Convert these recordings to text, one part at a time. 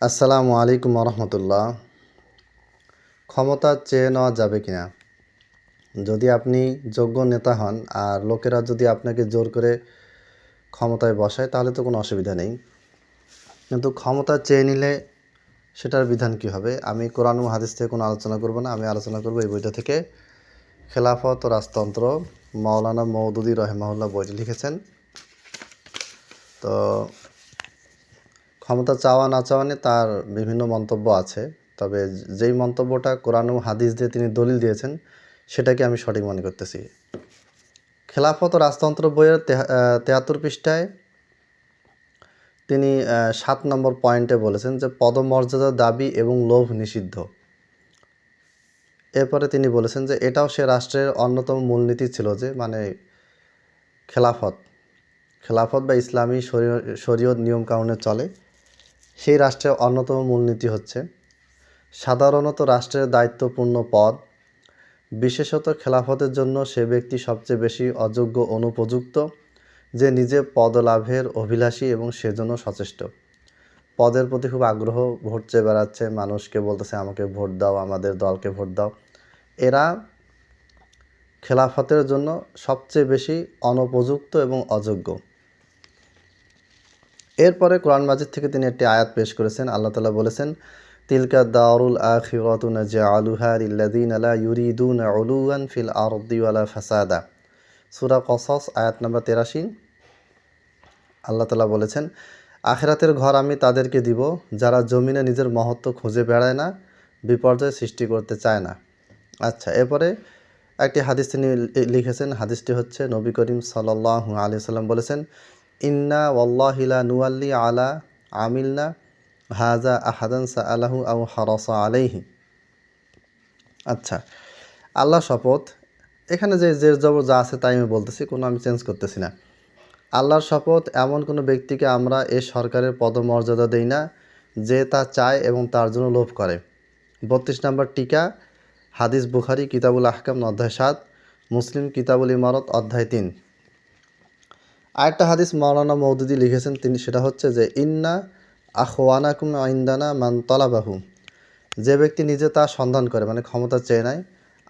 আসসালামু আলাইকুম রহমতুল্লাহ। ক্ষমতা চেয়ে নেওয়া যাবে কিনা? যদি আপনি যোগ্য নেতা হন আর লোকেরা যদি আপনাকে জোর করে ক্ষমতায় বসায় তাহলে তো কোনো অসুবিধা নেই, কিন্তু ক্ষমতা চেয়ে নিলে সেটার বিধান কী হবে? আমি কোরআন ও হাদিস থেকে কোনো আলোচনা করব না, আমি আলোচনা করব এই বইটা থেকে। খেলাফত ও রাজতন্ত্র, মাওলানা মওদুদী রহিমাহুল্লাহ বইটি লিখেছেন। তো ক্ষমতা চাওয়া না চাওয়া নিয়ে তার বিভিন্ন মন্তব্য আছে, তবে যেই মন্তব্যটা কোরআন ও হাদিস দিয়ে তিনি দলিল দিয়েছেন সেটাকে আমি সঠিক মনে করতেছি। খেলাফত ও রাজতন্ত্র বইয়ের 73 পৃষ্ঠায় তিনি 7 নম্বর পয়েন্টে বলেছেন যে পদমর্যাদা দাবি এবং লোভ নিষিদ্ধ। এরপরে তিনি বলেছেন যে এটাও সে রাষ্ট্রের অন্যতম মূলনীতি ছিল যে খেলাফত বা ইসলামী শরীয়ত নিয়মকানুনে চলে। সেই রাষ্ট্রের অন্যতম মূলনীতি হচ্ছে সাধারণত রাষ্ট্রের দায়িত্বপূর্ণ পদ, বিশেষত খেলাফতের জন্য সে ব্যক্তি সবচেয়ে বেশি অযোগ্য অনুপযুক্ত যে নিজে পদ লাভের অভিলাষী এবং সেজন্য সচেষ্ট। পদের প্রতি খুব আগ্রহ, ভোট চেয়ে বেড়াচ্ছে, মানুষকে বলতেছে আমাকে ভোট দাও, আমাদের দলকে ভোট দাও। এরা খেলাফতের জন্য সবচেয়ে বেশি অনুপযুক্ত এবং অযোগ্য। এরপরে কোরআন মাজিদ থেকে তিনি একটি আয়াত পেশ করেছেন। আল্লাহ তাআলা বলেছেন, তিলকা দারুল আখিরাতু নাজআলুহা লিল্লাযিনা লা ইউরিদুনা উলুওয়ান ফিল আরদি ওয়ালা ফাসাদা। সূরা কসস আয়াত নম্বর 83। আল্লাহ তাআলা বলেছেন, আখিরাতের ঘর আমি তাদেরকে দিব যারা জমিনে নিজের মহত্ব খুঁজে বেড়ায় না, বিপর্যয় সৃষ্টি করতে চায় না। আচ্ছা, এরপরে একটি হাদিস তিনি লিখেছেন। হাদিসটি হচ্ছে নবী করিম সাল্লাল্লাহু আলাইহি ওয়াসাল্লাম বলেছেন, ইন্না ওয়াল্লাহি লা নুওয়াল্লি আলা আমিলনা হাজা আহাদান সাআলাহু আও হারাসা আলাইহি। আচ্ছা, আল্লাহ শপথ, এখানে যে জের জবর যা আছে তাই আমি বলতেছি, কোনো আমি চেঞ্জ করতেছি না। আল্লাহর শপথ, এমন কোনো ব্যক্তিকে আমরা এ সরকারের পদমর্যাদা দেই না যে তা চায় এবং তার জন্য লোভ করে। 32 নম্বর টিকা, হাদিস বুখারী কিতাবুল আহকাম অধ্যায় 7, মুসলিম কিতাবুল ইমারত অধ্যায় 3। আরেকটা হাদিস মাওলানা মওদুদী লিখেছেন, তিনি সেটা হচ্ছে যে ইন্না আখওয়ানাকুম ইনদানা মান তালাবাহু। যে ব্যক্তি নিজে তা সন্ধান করে, মানে ক্ষমতা চেয়ে নেয়,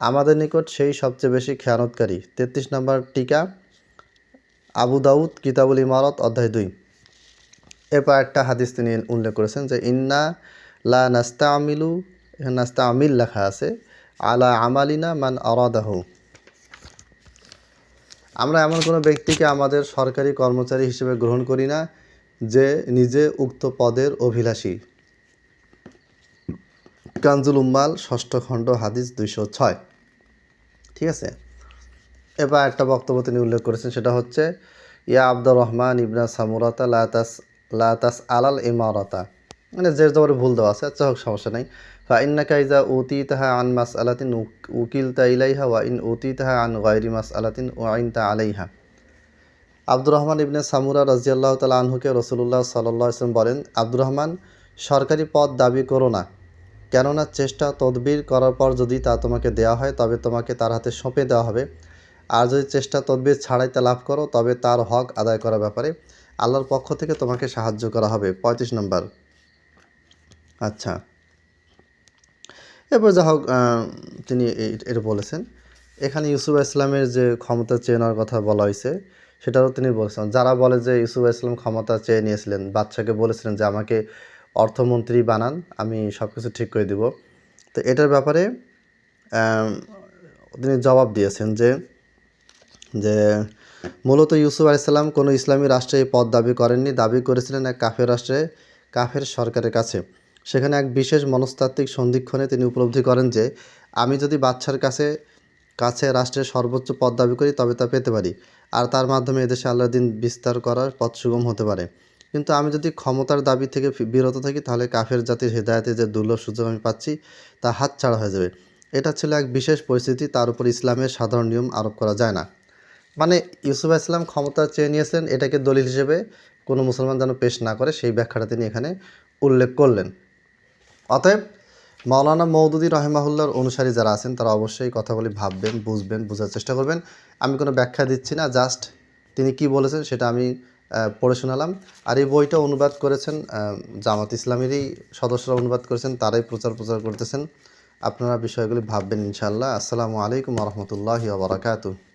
আমাদের নিকট সেই সবচেয়ে বেশি খেয়ানতকারী। 33 নম্বর টিকা, আবু দাউদ কিতাবুল ইমারত অধ্যায় 2। এরপর একটা হাদিস তিনি উল্লেখ করেছেন যে ইন্না লা নাস্তাআমিলু, এখানে নাস্তাআমিল লেখা আছে, আলা আমালিনা মান আরাদাহু। আমরা এমন কোনো ব্যক্তিকে আমাদের সরকারি কর্মচারী হিসেবে গ্রহণ করি না যে নিজে উক্ত পদের অভিলাষী। কানজুল উম্মাল 6ষ্ঠ খণ্ড হাদিস 206। ঠিক আছে। এবার একটা বক্তব্য তিনি উল্লেখ করেছেন, সেটা হচ্ছে ইয়া আব্দুর রহমান ইবনা সামুরাতা লা তাস আলাল ইমারাতা, মানে যে জবরে ভুল দেওয়া আছে, আচ্ছা হোক, সমস্যা নাই। ফা ইন্নাকা ইজা উতিতাহা আন মাসআলাতিন উকিলতা ইলাইহা ওয়া ইন উতিতাহা আন গায়রি মাসআলাতিন উইনতা আলাইহা। আব্দুর রহমান ইবনে সামুরা রাদিয়াল্লাহু তাআলা আনহুকে রাসূলুল্লাহ সাল্লাল্লাহু আলাইহি ওয়াসাল্লাম বলেন, আব্দুর রহমান, সরকারি পদ দাবি করো না, কেননা চেষ্টা তদবির করার পর যদি তা তোমাকে দেওয়া হয় তবে তোমাকে তার হাতে সঁপে দেওয়া হবে, আর যদি চেষ্টা তদবির ছাড়াই তা লাভ করো তবে তার হক আদায় করার ব্যাপারে আল্লাহর পক্ষ থেকে তোমাকে সাহায্য করা হবে। 35 নম্বর। আচ্ছা, এরপর যা হোক, তিনি এটা বলেছেন। এখানে ইউসুফ ইসলামের যে ক্ষমতা চেয়ে নেওয়ার কথা বলা হয়েছে সেটাও তিনি বলেছেন। যারা বলে যে ইউসুফ ইসলাম ক্ষমতা চেয়ে নিয়েছিলেন, বাদশাকে বলেছিলেন যে আমাকে অর্থমন্ত্রী বানান, আমি সব কিছু ঠিক করে দিব, তো এটার ব্যাপারে তিনি জবাব দিয়েছেন যে যে মূলত ইউসুফ আলাইসাল্লাম কোনো ইসলামী রাষ্ট্রে এই পদ দাবি করেননি, দাবি করেছিলেন এক কাফের রাষ্ট্রে, কাফের সরকারের কাছে। সেখানে এক বিশেষ মনস্তাত্ত্বিক সন্ধিক্ষণে তিনি উপলব্ধি করেন যে আমি যদি বাদশার কাছে রাষ্ট্রের সর্বোচ্চ পদ দাবি করি তবে তা পেতে পারি, আর তার মাধ্যমে এদেশে আল্লাহর দ্বীন বিস্তার করার পথ সুগম হতে পারে। কিন্তু আমি যদি ক্ষমতার দাবি থেকে বিরত থাকি তাহলে কাফের জাতির হেদায়েতের যে দুর্লভ সুযোগ আমি পাচ্ছি তা হাতছাড়া হয়ে যাবে। এটা ছিল এক বিশেষ পরিস্থিতি, তার উপর ইসলামের সাধারণ নিয়ম আরোপ করা যায় না। মানে ইউসুফ ইসলাম ক্ষমতা চেয়ে নিয়েছিলেন, এটাকে দলিল হিসেবে কোনো মুসলমান যেন পেশ না করে, সেই ব্যাখ্যাটা তিনি এখানে উল্লেখ করলেন। অতএব মাওলানা মওদুদী রহিমাহুল্লাহর অনুসারী যারা আছেন তারা অবশ্যই কথাগুলি ভাববেন, বুঝবেন, বোঝার চেষ্টা করবেন। আমি কোনো ব্যাখ্যা দিচ্ছি না, জাস্ট তিনি কি বলেছেন সেটা আমি পড়ে শোনালাম। আর এই বইটা অনুবাদ করেছেন জামাত ইসলামেরই সদস্যরা অনুবাদ করেছেন, তারাই প্রচার করতেছেন। আপনারা বিষয়গুলি ভাববেন ইনশাআল্লাহ। আসসালামু আলাইকুম ওয়া রাহমাতুল্লাহি ওয়া বারাকাতুহু।